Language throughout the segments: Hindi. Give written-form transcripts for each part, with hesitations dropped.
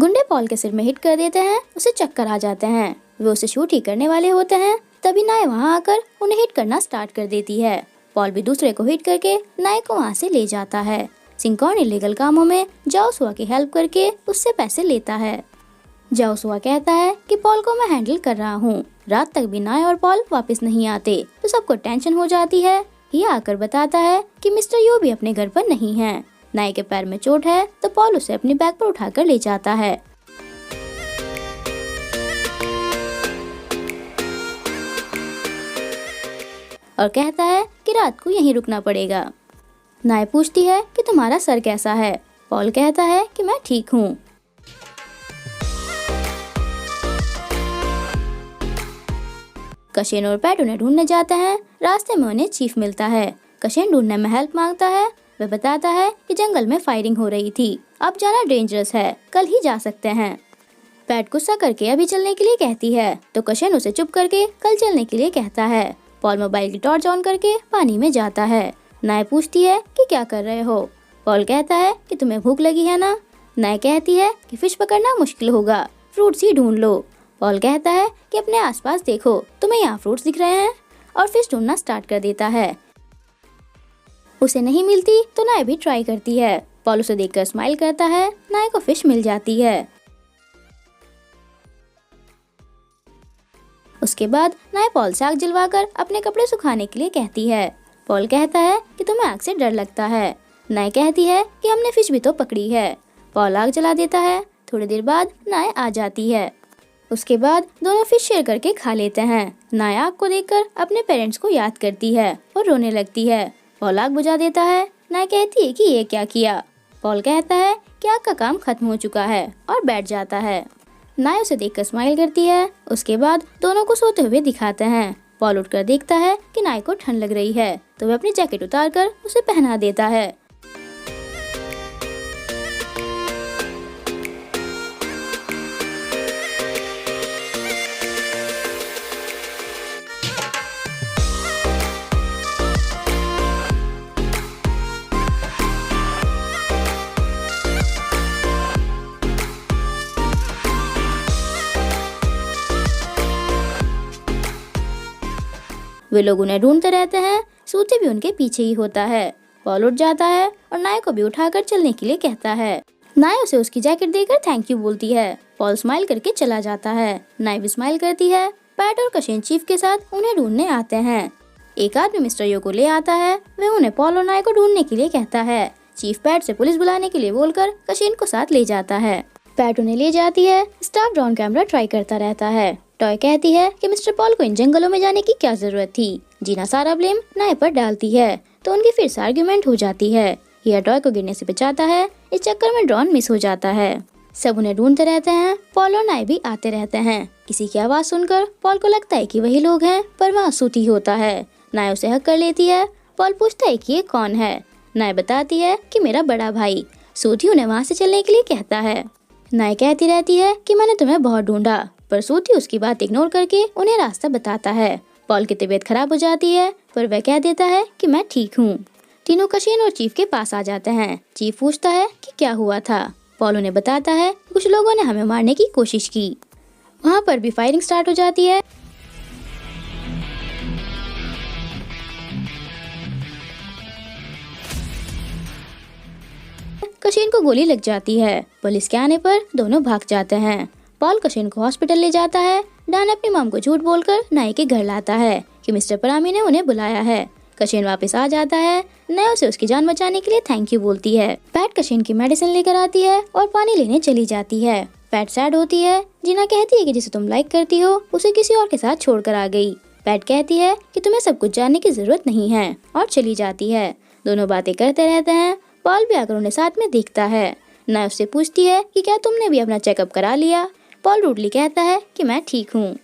गुंडे पॉल के सिर में हिट कर देते हैं, उसे चक्कर आ जाते हैं। वे उसे शूट ही करने वाले होते हैं, तभी नाय वहाँ आकर उन्हें हिट करना स्टार्ट कर देती है। पॉल भी दूसरे को हिट करके नाय को वहाँ से ले जाता है। सिंकॉन इलीगल कामों में जाओसुआ की हेल्प करके उससे पैसे लेता है। जाओसुआ कहता है कि पॉल को मैं हैंडल कर रहा हूँ। रात तक भी नाय और पॉल वापस नहीं आते तो सबको टेंशन हो जाती है। ये आकर बताता है कि मिस्टर यू भी अपने घर पर नहीं है। नाय के पैर में चोट है तो पॉल उसे अपनी बैग पर उठाकर ले जाता है। और कहता है कि रात को यहीं रुकना पड़ेगा। नाय पूछती है कि तुम्हारा सर कैसा है। पॉल कहता है कि मैं ठीक हूँ। कशेन और पैट उन्हें ढूंढने जाते हैं। रास्ते में उन्हें चीफ मिलता है। कशेन ढूंढने में हेल्प मांगता है। वह बताता है कि जंगल में फायरिंग हो रही थी, अब जाना डेंजरस है, कल ही जा सकते हैं। पैट गुस्सा करके अभी चलने के लिए कहती है तो कशेन उसे चुप करके कल चलने के लिए कहता है। पॉल मोबाइल की टॉर्च ऑन करके पानी में जाता है। नाय पूछती है कि क्या कर रहे हो। पॉल कहता है कि तुम्हें भूख लगी है ना। नाय कहती है कि फिश पकड़ना मुश्किल होगा, फ्रूट्स ही ढूंढ लो। पॉल कहता है कि अपने आसपास देखो, तुम्हें यहाँ फ्रूट्स दिख रहे हैं, और फिश ढूंढना स्टार्ट कर देता है। उसे नहीं मिलती तो नाय भी ट्राई करती है। पॉल उसे देखकर स्माइल करता है। नाय को फिश मिल जाती है। उसके बाद नाय पॉल से आग जलवाकर अपने कपड़े सुखाने के लिए कहती है। पॉल कहता है कि तुम्हें आग से डर लगता है। नाय कहती है कि हमने फिश भी तो पकड़ी है। पॉल आग जला देता है। थोड़ी देर बाद नाय आ जाती है। उसके बाद दोनों फिश शेयर करके खा लेते हैं। नाय आग को देखकर अपने पेरेंट्स को याद करती है और रोने लगती है। पॉल आग बुझा देता है। नाय कहती है कि ये क्या किया। पॉल कहता है कि आग का काम खत्म हो चुका है और बैठ जाता है। नाय उसे देखकर स्माइल करती है। उसके बाद दोनों को सोते हुए दिखाते हैं। पॉल उठकर देखता है कि नाय को ठंड लग रही है तो वह अपनी जैकेट उतारकर उसे पहना देता है। वे लोग उन्हें ढूंढते रहते हैं। सूती भी उनके पीछे ही होता है। पॉल उठ जाता है और नाय को भी उठाकर चलने के लिए कहता है। नाय उसे उसकी जैकेट देकर थैंक यू बोलती है। पॉल स्माइल करके चला जाता है। नाय भी स्माइल करती है। पैट और कशेन चीफ के साथ उन्हें ढूंढने आते हैं। एक आदमी मिस्टर यो को ले आता है। वह उन्हें पॉल और नाय को ढूंढने के लिए कहता है। चीफ पैट से पुलिस बुलाने के लिए बोलकर कशेन को साथ ले जाता है। पैट उन्हें ले जाती है। स्टाफ ड्रोन कैमरा ट्राई करता रहता है। टॉय कहती है कि मिस्टर पॉल को इन जंगलों में जाने की क्या जरूरत थी। जीना सारा ब्लेम नाय पर डालती है तो उनकी फिर से आर्ग्यूमेंट हो जाती है। यह टॉय को गिरने से बचाता है। इस चक्कर में ड्रोन मिस हो जाता है। सब उन्हें ढूंढते रहते हैं। पॉल और नाय भी आते रहते हैं। किसी की आवाज सुनकर पॉल को लगता है कि वही लोग हैं, पर वहाँ सूती होता है। नाय उसे हक कर लेती है। पॉल पूछता है कि ये कौन है। नाय बताती है कि मेरा बड़ा भाई। सूती उन्हें वहाँ से चलने के लिए कहता है। नाय कहती रहती है कि मैंने तुम्हें बहुत ढूंढा, पर सूती उसकी बात इग्नोर करके उन्हें रास्ता बताता है। पॉल की तबीयत खराब हो जाती है, पर वह कह देता है कि मैं ठीक हूँ। तीनों कशेन और चीफ के पास आ जाते हैं। चीफ पूछता है कि क्या हुआ था। पॉल उन्हें बताता है कुछ लोगों ने हमें मारने की कोशिश की। वहाँ पर भी फायरिंग स्टार्ट हो जाती है। कशेन को गोली लग जाती है। पुलिस के आने पर दोनों भाग जाते हैं। पॉल कशेन को हॉस्पिटल ले जाता है। डैन अपनी मॉम को झूठ बोलकर नाय के घर लाता है कि मिस्टर परामी ने उन्हें बुलाया है। कशेन वापस आ जाता है। नाय उसे उसकी जान बचाने के लिए थैंक यू बोलती है। पैट कशेन की मेडिसिन लेकर आती है और पानी लेने चली जाती है। पैट सैड होती है। जीना कहती है कि जिसे तुम लाइक करती हो उसे किसी और के साथ छोड़कर आ गई। पैट कहती है कि तुम्हें सब कुछ जानने की जरूरत नहीं है और चली जाती है। दोनों बातें करते रहते हैं। पॉल भी आकर उन्हें साथ में देखता है। नाय उससे पूछती है कि क्या तुमने भी अपना चेकअप करा लिया। पॉल रूडली कहता है कि मैं ठीक हूँ।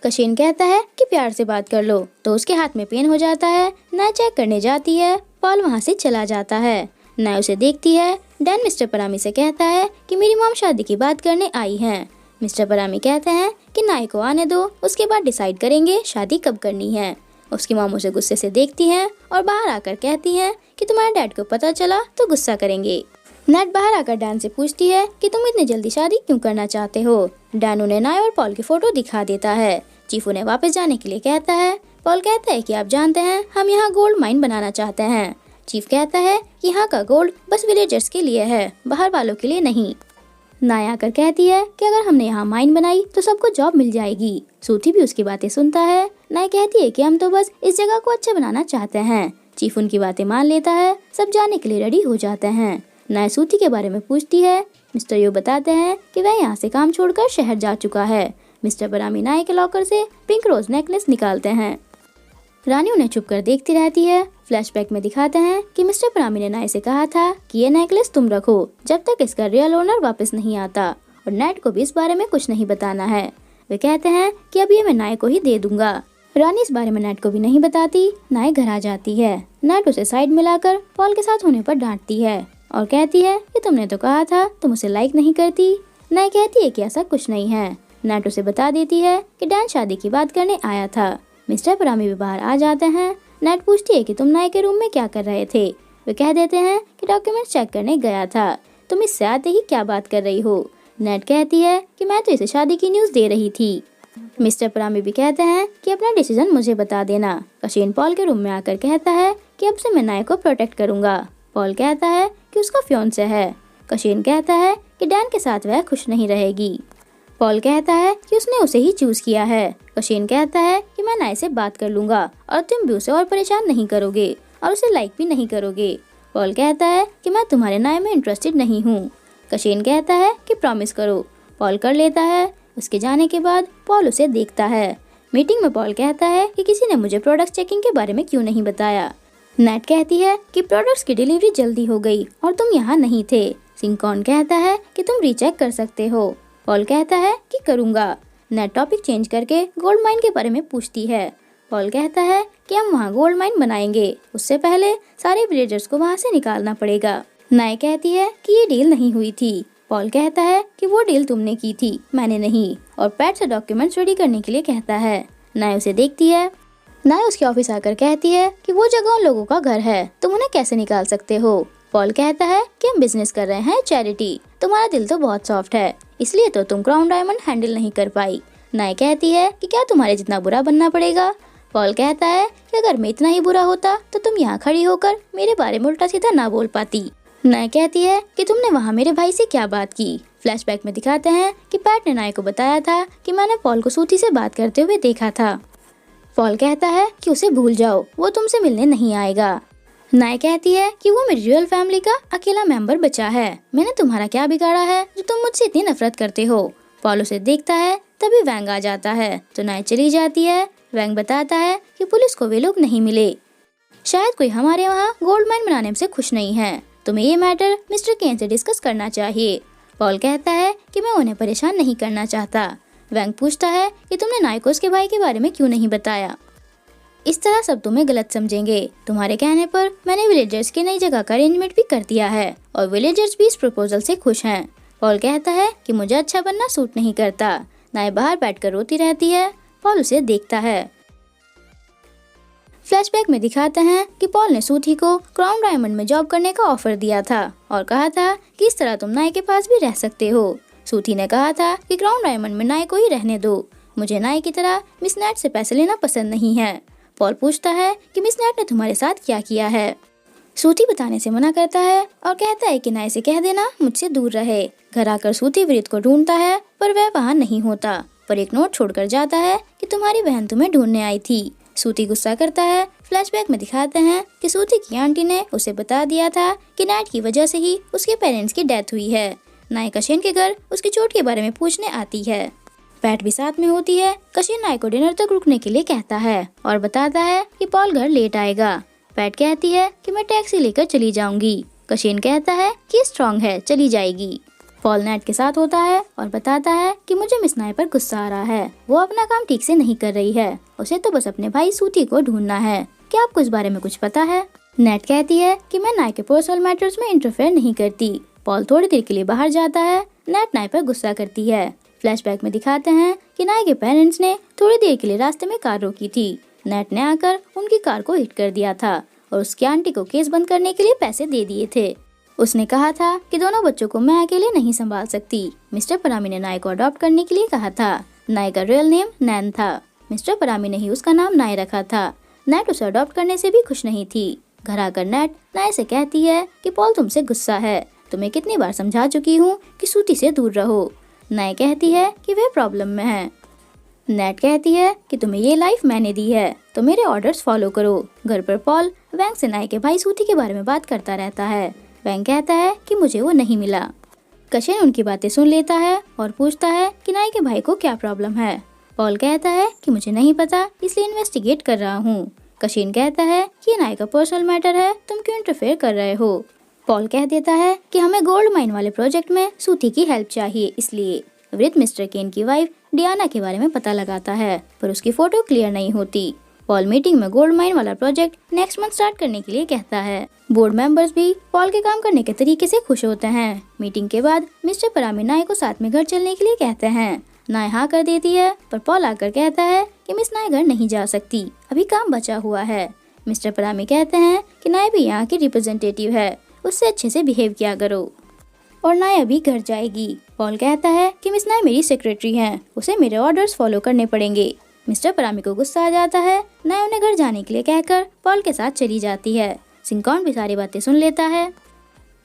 कशेन कहता है कि प्यार से बात कर लो तो उसके हाथ में पेन हो जाता है। नाय चेक करने जाती है। पॉल वहाँ से चला जाता है। नाय उसे देखती है। डैन मिस्टर परामी से कहता है कि मेरी मॉम शादी की बात करने आई हैं। मिस्टर परामी कहते हैं कि नाय को आने दो, उसके बाद डिसाइड करेंगे शादी कब करनी है। उसकी मॉम उसे गुस्से से देखती हैं और बाहर आकर कहती हैं कि तुम्हारे डैड को पता चला तो गुस्सा करेंगे। नेट बाहर आकर डैन से पूछती है कि तुम इतनी जल्दी शादी क्यों करना चाहते हो। डैन उन्हें नाय और पॉल की फोटो दिखा देता है। चीफ उन्हें वापस जाने के लिए कहता है। पॉल कहता है कि आप जानते हैं हम यहाँ गोल्ड माइन बनाना चाहते हैं। चीफ कहता है कि यहाँ का गोल्ड बस विलेजर्स के लिए है, बाहर वालों के लिए नहीं। नाय आकर कहती है कि अगर हमने यहाँ माइन बनाई तो सबको जॉब मिल जाएगी। सूथी भी उसकी बातें सुनता है। नाय कहती है कि हम तो बस इस जगह को अच्छा बनाना चाहते हैं। चीफ उनकी बातें मान लेता है। सब जाने के लिए रेडी हो जाते हैं। नाय सूथी के बारे में पूछती है। मिस्टर यू बताते हैं कि वह यहाँ से काम छोड़कर शहर जा चुका है। मिस्टर परामी नाय के लॉकर से पिंक रोज नेकलेस निकालते हैं। रानी उन्हें छुप कर देखती रहती है। फ्लैशबैक में दिखाते हैं कि मिस्टर परामी ने नाय से कहा था कि ये नेकलेस तुम रखो जब तक इसका रियल ओनर वापस नहीं आता, और नेट को भी इस बारे में कुछ नहीं बताना है। वे कहते हैं कि अब ये मैं नाय को ही दे दूंगा। रानी इस बारे में नेट को भी नहीं बताती। नाय घर आ जाती है। नेट उसे साइड में लाकर पॉल के साथ होने पर डांटती है और कहती है कि तुमने तो कहा था तुम उसे लाइक नहीं करती। नाय कहती है कि ऐसा कुछ नहीं है। नेट उसे बता देती है कि डैन शादी की बात करने आया था। मिस्टर परामी भी बाहर आ जाते हैं। नेट पूछती है कि तुम नाय के रूम में क्या कर रहे थे। वे कह देते हैं कि डॉक्यूमेंट चेक करने गया था। तुम इससे आते ही क्या बात कर रही हो। नेट कहती है कि मैं तो इसे शादी की न्यूज़ दे रही थी। मिस्टर परामी भी कहते हैं कि अपना डिसीजन मुझे बता देना। कशीन पॉल के रूम में आकर कहता है कि अब से मैं नाय को प्रोटेक्ट करूंगा। पॉल कहता है कि उसका फियांसे है। कशीन कहता है कि डैन के साथ वह खुश नहीं रहेगी। पॉल कहता है कि उसने उसे ही चूज किया है। कशीन कहता है कि मैं नाय से बात कर लूंगा और तुम भी उसे और परेशान नहीं करोगे और उसे लाइक भी नहीं करोगे। पॉल कहता है कि मैं तुम्हारे नाय में इंटरेस्टेड नहीं हूँ। कशीन कहता है कि प्रॉमिस करो। पॉल कर लेता है। उसके जाने के बाद पॉल उसे देखता है। मीटिंग में पॉल कहता है कि किसी ने मुझे प्रोडक्ट चेकिंग के बारे में क्यों नहीं बताया। नेट कहती है कि प्रोडक्ट्स की डिलीवरी जल्दी हो गई और तुम यहाँ नहीं थे। सिंकॉन कहता है कि तुम रीचेक कर सकते हो। पॉल कहता है कि करूँगा। नेट टॉपिक चेंज करके गोल्ड माइन के बारे में पूछती है। पॉल कहता है कि हम वहाँ गोल्ड माइन बनाएंगे, उससे पहले सारे विलेजर्स को वहाँ से निकालना पड़ेगा। नाय कहती है कि ये डील नहीं हुई थी। पॉल कहता है कि वो डील तुमने की थी, मैंने नहीं, और पैट से डॉक्यूमेंट्स रेडी करने के लिए कहता है। नाय उसे देखती है। नाय उसके ऑफिस आकर कहती है कि वो जगह उन लोगों का घर है, तुम उन्हें कैसे निकाल सकते हो। पॉल कहता है कि हम बिजनेस कर रहे हैं, चैरिटी, तुम्हारा दिल तो बहुत सॉफ्ट है, इसलिए तो तुम क्राउन डायमंड हैंडल नहीं कर पाई। नाय कहती है कि क्या तुम्हारे जितना बुरा बनना पड़ेगा। पॉल कहता है कि अगर मैं इतना ही बुरा होता तो तुम यहाँ खड़ी होकर मेरे बारे में उल्टा सीधा ना बोल पाती। नाय कहती है कि तुमने वहाँ मेरे भाई से क्या बात की। फ्लैशबैक में दिखाते हैं कि पैट ने नाय को बताया था कि मैंने पॉल को सूथी से बात करते हुए देखा था। पॉल कहता है कि उसे भूल जाओ, वो तुमसे मिलने नहीं आएगा। नाय कहती है कि वो मेरी रॉयल फैमिली का अकेला मेंबर बचा है, मैंने तुम्हारा क्या बिगाड़ा है जो तुम मुझसे इतनी नफरत करते हो। पॉल उसे देखता है। तभी वैंग आ जाता है तो नाय चली जाती है। वैंग बताता है कि पुलिस को वे लोग नहीं मिले, शायद कोई हमारे वहाँ गोल्ड माइन बनाने से खुश नहीं है, तुम्हें ये मैटर मिस्टर केन से डिस्कस करना चाहिए। पॉल कहता है कि मैं उन्हें परेशान नहीं करना चाहता। वैंग पूछता है कि तुमने नाय को उसके भाई के बारे में क्यों नहीं बताया। इस तरह सब तुम्हें गलत समझेंगे। तुम्हारे कहने पर मैंने विलेजर्स की नई जगह का अरेंजमेंट भी कर दिया है और विलेजर्स भी इस प्रपोजल से खुश हैं। पॉल कहता है कि मुझे अच्छा बनना सूट नहीं करता। नाय बाहर बैठकर रोती रहती है। पॉल उसे देखता है। फ्लैशबैक में दिखाते हैं कि पॉल ने सूथी को क्राउन डायमंड में जॉब करने का ऑफर दिया था और कहा था कि इस तरह तुम नाय के पास भी रह सकते हो। सूथी ने कहा था कि क्राउन डायमंड में नाय को ही रहने दो, मुझे नाय की तरह मिस नेट से पैसे लेना पसंद नहीं है। पॉल पूछता है कि मिस नेट ने तुम्हारे साथ क्या किया है। सूथी बताने से मना करता है और कहता है कि नाय से कह देना मुझसे दूर रहे। घर आकर सूथी विरित को ढूंढता है पर वह वहाँ नहीं होता, पर एक नोट छोड़कर जाता है कि तुम्हारी बहन तुम्हें ढूंढने आई थी। सूथी गुस्सा करता है। फ्लैशबैक में दिखाते हैं कि सूथी की आंटी ने उसे बता दिया था कि नेट की वजह से ही उसके पेरेंट्स की डेथ हुई है। नाय कशिन के घर उसकी चोट के बारे में पूछने आती है। पैट भी साथ में होती है। कशिन नाय को डिनर तक रुकने के लिए कहता है और बताता है कि पॉल घर लेट आएगा। पैट कहती है कि मैं टैक्सी लेकर चली जाऊंगी। कशिन कहता है कि स्ट्रांग है, चली जाएगी। पॉल नेट के साथ होता है और बताता है कि मुझे मिस नाय पर गुस्सा आ रहा है, वो अपना काम ठीक से नहीं कर रही है, उसे तो बस अपने भाई सूथी को ढूंढना है। क्या आपको इस बारे में कुछ पता है। नेट कहती है कि मैं नाय के पर्सनल मैटर्स में इंटरफेयर नहीं करती। पॉल थोड़ी देर के लिए बाहर जाता है। नेट नाय पर गुस्सा करती है। फ्लैशबैक में दिखाते हैं कि नाय के पेरेंट्स ने थोड़ी देर के लिए रास्ते में कार रोकी थी। नेट ने आकर उनकी कार को हिट कर दिया था और उसकी आंटी को केस बंद करने के लिए पैसे दे दिए थे। उसने कहा था कि दोनों बच्चों को मैं अकेले नहीं संभाल सकती। मिस्टर परामी ने नाय को अडॉप्ट करने के लिए कहा था। नाय का रियल नेम नैन था। मिस्टर परामी ने ही उसका नाम नाय रखा था। नेट उसे अडॉप्ट करने से भी खुश नहीं थी। घर आकर नेट नाय से कहती है कि पॉल तुमसे गुस्सा है, तुम्हें कितनी बार समझा चुकी हूँ कि सूती से दूर रहो। नाय कहती है कि वह प्रॉब्लम में है। नेट कहती है कि तुम्हें ये लाइफ मैंने दी है, तो मेरे ऑर्डर्स फॉलो करो। घर पर पॉल वैंग से नाय के भाई सूती के बारे में बात करता रहता है। वैंग कहता है कि मुझे वो नहीं मिला। कशिन उनकी बातें सुन लेता है और पूछता है कि नाय के भाई को क्या प्रॉब्लम है। पॉल कहता है कि मुझे नहीं पता, इसलिए इन्वेस्टिगेट कर रहा हूँ। कशिन कहता है कि ये नाय का पर्सनल मैटर है, तुम क्यों इंटरफेयर कर रहे हो। पॉल कह देता है कि हमें गोल्ड माइन वाले प्रोजेक्ट में सूती की हेल्प चाहिए, इसलिए वृद्ध मिस्टर केन की वाइफ डियाना के बारे में पता लगाता है, पर उसकी फोटो क्लियर नहीं होती। पॉल मीटिंग में गोल्ड माइन वाला प्रोजेक्ट नेक्स्ट मंथ स्टार्ट करने के लिए कहता है। बोर्ड मेंबर्स भी पॉल के काम करने के तरीके से खुश होते हैं। मीटिंग के बाद मिस्टर परामी नाय को साथ में घर चलने के लिए कहते हैं। नाय हाँ कर देती है, पर पॉल आकर कहता है कि मिस नाय घर नहीं जा सकती, अभी काम बचा हुआ है। मिस्टर परामी कहते हैं कि नाय भी यहाँ की रिप्रेजेंटेटिव है, उससे अच्छे से बिहेव किया करो। और नाय अभी घर जाएगी। पॉल कहता है कि मिस नाय मेरी सेक्रेटरी हैं, उसे मेरे ऑर्डर्स फॉलो करने पड़ेंगे। मिस्टर परामी को गुस्सा आ जाता है। नाय उन्हें घर जाने के लिए कहकर पॉल के साथ चली जाती है। सिंकॉन भी सारी बातें सुन लेता है।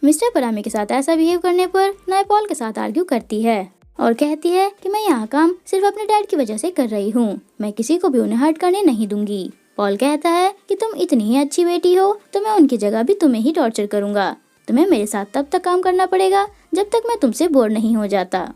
मिस्टर परामी के साथ ऐसा बिहेव करने पर नाय पॉल के साथ आर्ग्यू करती है और कहती है कि मैं यहाँ काम सिर्फ अपने डैड की वजह से कर रही हूँ, मैं किसी को भी उन्हें हर्ट करने नहीं दूंगी। पॉल कहता है कि तुम इतनी ही अच्छी बेटी हो तो मैं उनकी जगह भी तुम्हें ही टॉर्चर करूंगा। तुम्हें मेरे साथ तब तक काम करना पड़ेगा जब तक मैं तुमसे बोर नहीं हो जाता।